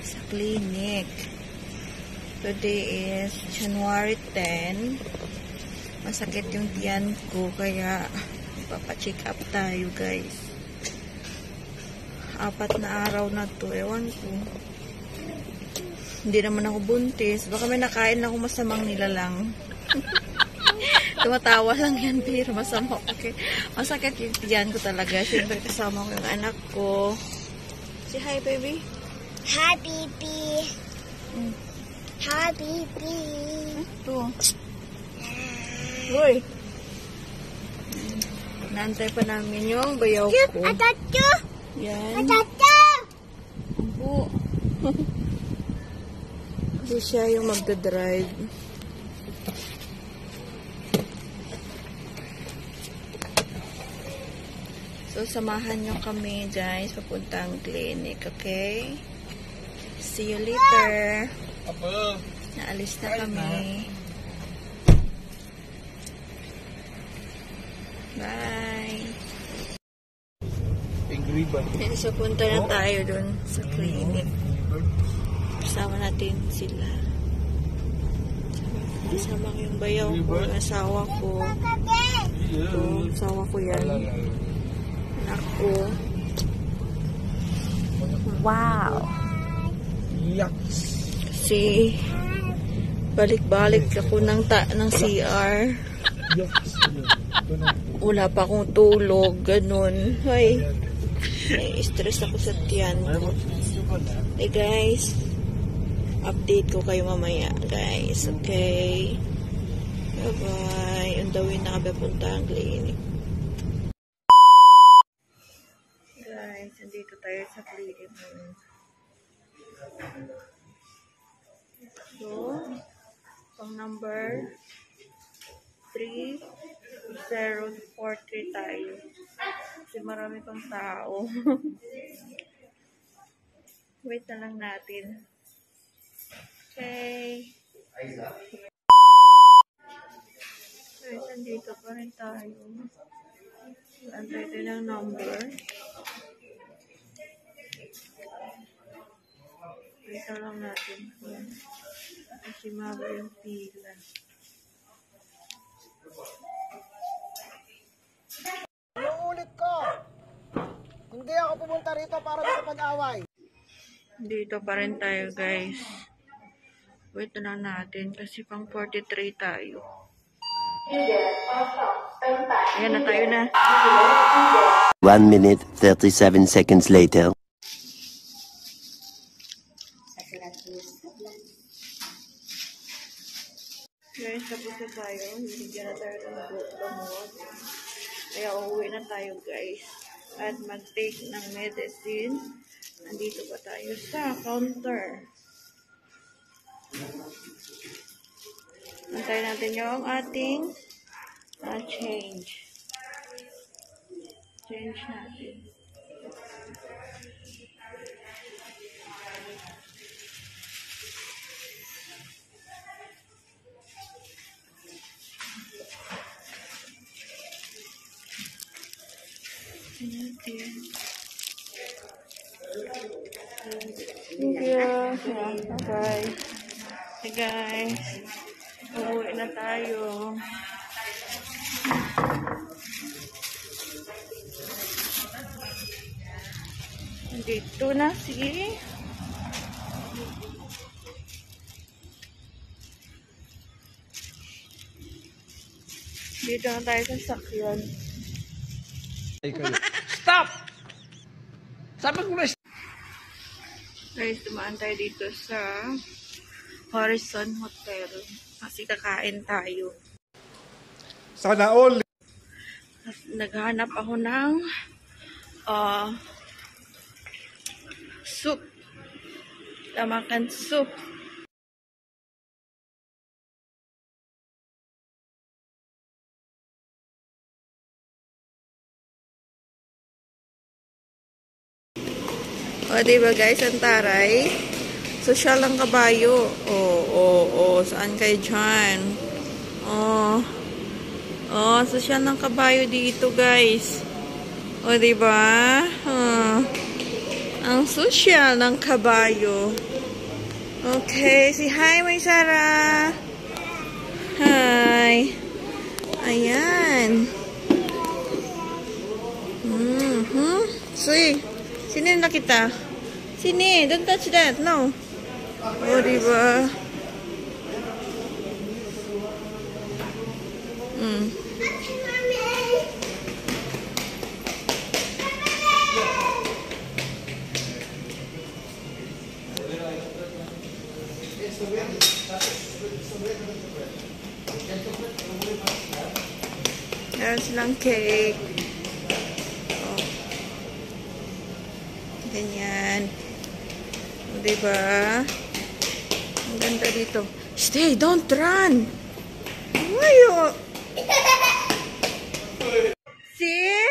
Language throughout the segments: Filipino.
sa clinic. Today is January 10. Masakit yung tiyan ko kaya papacheck up tayo guys. 4 na araw na to. Ewan ko. Hindi naman ako buntis. Baka may nakain ako masamang nilalang. Tumatawa lang yan pero masama. Okay. Masakit yung tiyan ko talaga. Siyempre kasama ko yung anak ko. Say hi baby. Hi baby. Hi baby. Ito. Uy. Naantay pa namin yung bayaw ko. Atato. Yan. Atato. Ampo. Kasi siya yung magdadrive. So, samahan nyo kami guys papuntang clinic, okay? See you later. Naalis na kami. Bye. Yan, so punta na tayo dun sa clinic. Kasama natin sila. Kasama ko yung bayaw ko, yung asawa ko. Ito, asawa ko yan. Anak ko. Wow! Kasi balik-balik ako ng CR. Wala pa akong tulog, ganun. Hoy, stress ako sa tiyan ko. Hey guys, update ko kayo mamaya guys, okay? Bye bye. Undawin na kami punta ang clinic. Guys, nandito tayo sa clinic. So, pang number 3043 tayo. Kasi marami pang tao. Wait na lang natin. Okay. Guys, nandito pa rin tayo. Antay tayo ng number. Wait na lang natin. Kasi maba yung pila. Ulit ko. Hindi ako pumunta rito para makapag-away. Dito pa rin tayo guys. Wait na lang natin kasi pang 43 tayo. Ayan na tayo na. 1 minute 37 seconds later. Guys, tapos na tayo. Hinigyan na tayo ng gamot. Kaya uuwi na tayo guys. At mag-take ng medicine. Nandito pa tayo sa counter. Antayin natin yung ating change. Change natin. Thank you. Okay. Hey guys. Uuwi na tayo. Dito na, sige. Dito na tayo sa sakyan. Stop! Sabi ko na Guys, dumaan tayo dito sa Horizon Hotel. Kasi kakain tayo. sana all. Naghanap ako ng soup. Tamakan soup. O, diba guys, ang taray? Sosyal ang kabayo. Saan kayo dyan? Sosyal ng kabayo dito, guys. O, diba? Ang social ng kabayo. Okay, say hi, May Sara. Hi. Ayan. See, sini na kita. Sini, don't touch that. No. Oh, diba? Meron silang cake. Oh. Ganyan. O, diba? Ang ganda dito. Stay, don't run! Why you... See?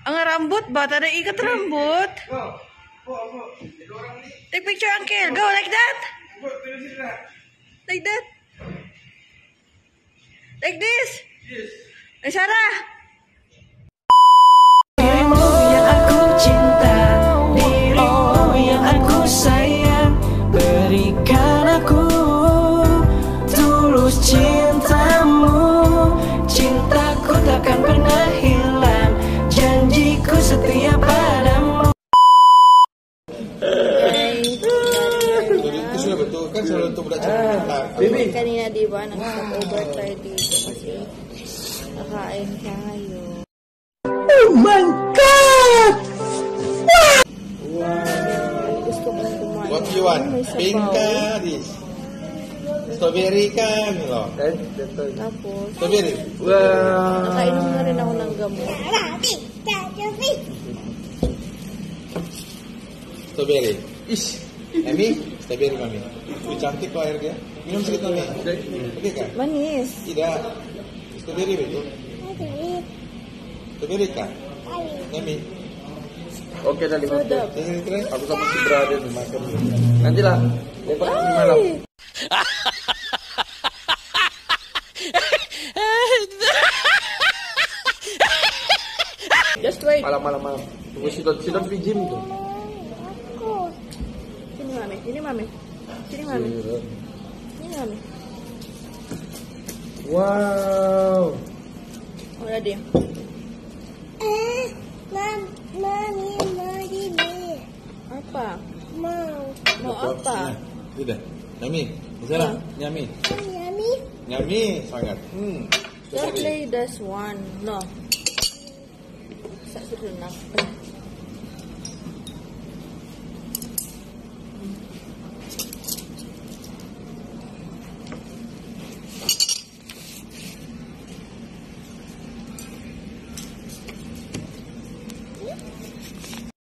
Ang rambut ba? Tada ikat rambut. Take picture, uncle. Go, like that. Like that. Like this. Yes. Ay, Sarah. Dirimu yang aku cinta, dirimu yang aku sayang, berikan aku tulus cintamu. Cintaku takkan pernah hilang, janjiku setia padamu. Betul kan selalu untuk budak cakap. Kanina diba nag-over tayo dito kasi nakain tayo. Oh my God! Gusto ko kumain. What you want? May Pink sabaw. ka, this. Strawberry kan, loh. Tapos, Strawberry. nakainom na rin ako ng gamot. Strawberry. Ish. Mami, strawberry mami. Cantik kok air dia. Minum sedikit mami. Oke kan? Manis. Tidak. Strawberry betul. Strawberry kan? Mami. Oke dah lima. Sedap. Ini keren. Aku sama si brother makan. Nanti lah. Lepas malam. Just wait. Malam. Tunggu sidot di gym tuh. Sini mami. Sini mami. Sini mami. Sini mami. Wow. Udah dia. Apa? Mau apa? Sudah. Nyami. Sana. Nyami. Nyami sangat. Just play this one. No. Sa susunod.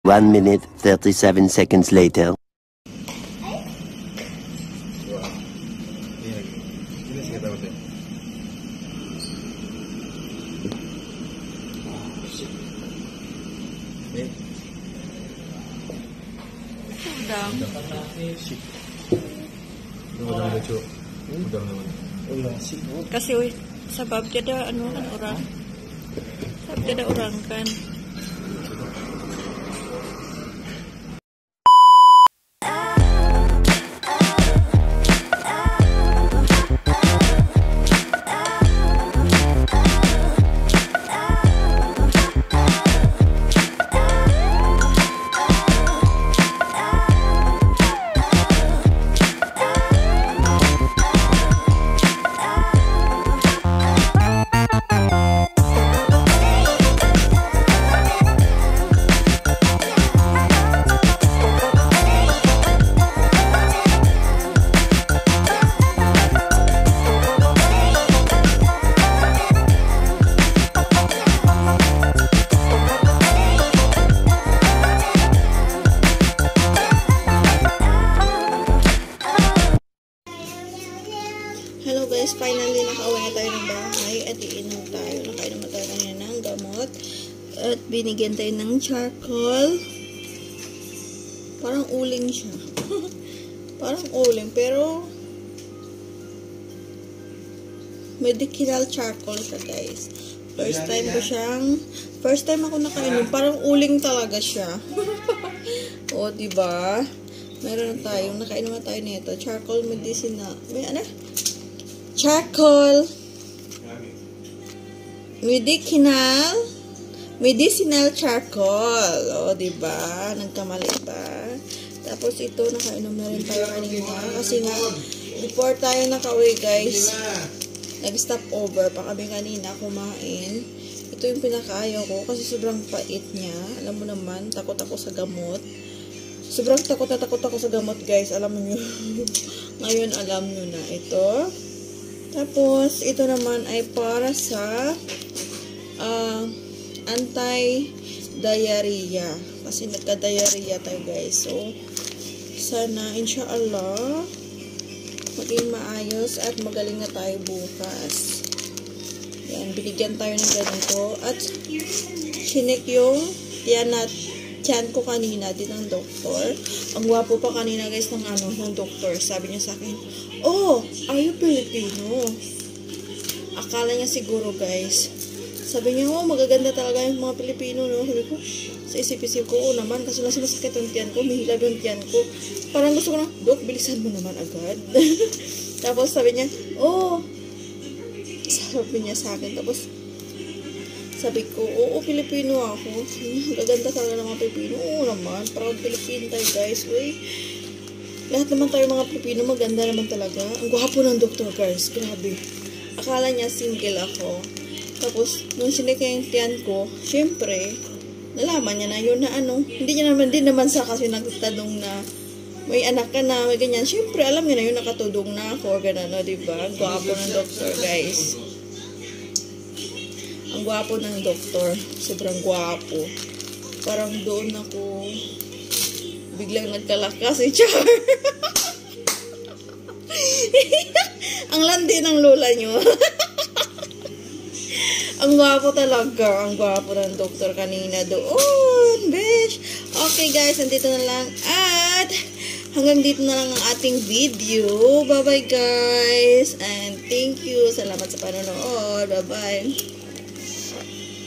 One minute, 37 seconds later. Ini sekitar berapa? Udah. Udah lucu. Udah. Kasi sabab tiada ano kan orang. Sabab tiada orang kan. Hello guys, finally nakauwi na tayo ng bahay at iinom tayo. Nakainom na tayo kanina ng gamot at binigyan tayo ng charcoal. Parang uling siya. Parang uling pero medicinal charcoal siya guys. First time ako nakainom. Parang uling talaga siya. O, diba? Meron na tayo. Nakainom na tayo nito. Charcoal medicinal. May ano? Charcoal medicinal charcoal. O, diba? Nagkamali ba? Tapos ito, nakainom na rin tayo kanina. Kasi nga, before tayo nakauwi, guys, nag-stop over pa kami kanina kumain. Ito yung pinakaayaw ko kasi sobrang pait niya. Alam mo naman, takot ako sa gamot. Sobrang takot ako sa gamot, guys. Alam mo ngayon alam nyo na ito. Tapos, ito naman ay para sa anti-diarrhea. Kasi nagka-diarrhea tayo, guys. So, sana, inshallah, maging maayos at magaling na tayo bukas. Yan, binigyan tayo ng ganito. At, chinek yung tiyan ko kanina din ng doktor. Ang gwapo pa kanina, guys, ng doktor. Sabi niya sa akin, "Oh, are you Filipino?" Akala niya siguro, guys. Sabi niya, "Oh, magaganda talaga yung mga Pilipino, no?" Sabi ko, sa isip-isip ko, "Oo naman, kasi lang sumasakit yung tiyan ko, mahilab yung tiyan ko." Parang gusto ko na, "Dok, bilisan mo naman agad." Tapos sabi niya, "Oh," sabi niya sa akin. Tapos, sabi ko, "Oo, Pilipino ako." Gaganda talaga ng mga Pilipino. Oo naman, proud Pilipino tayo, guys. Uy, lahat naman tayo mga Pilipino, maganda naman talaga. Ang gwapo ng doktor, guys. Grabe. Akala niya single ako. Tapos, nung sinek niya yung tiyan ko, syempre, nalaman niya na yun na hindi naman sa kasi nagtanong na may anak ka na, may ganyan. Syempre, alam niya na yun, nakatudong na ako, gano'n, no, diba? Ang gwapo ng doktor, guys. Ang gwapo ng doktor. Sobrang gwapo. Parang doon ako biglang nagkalakas si Char. Ang landi ng lola nyo. Ang gwapo talaga. Ang gwapo ng doktor kanina doon. Besh. Okay, guys. Nandito na lang. At hanggang dito na lang ang ating video. Bye-bye, guys. And thank you. Salamat sa panonood. Bye-bye.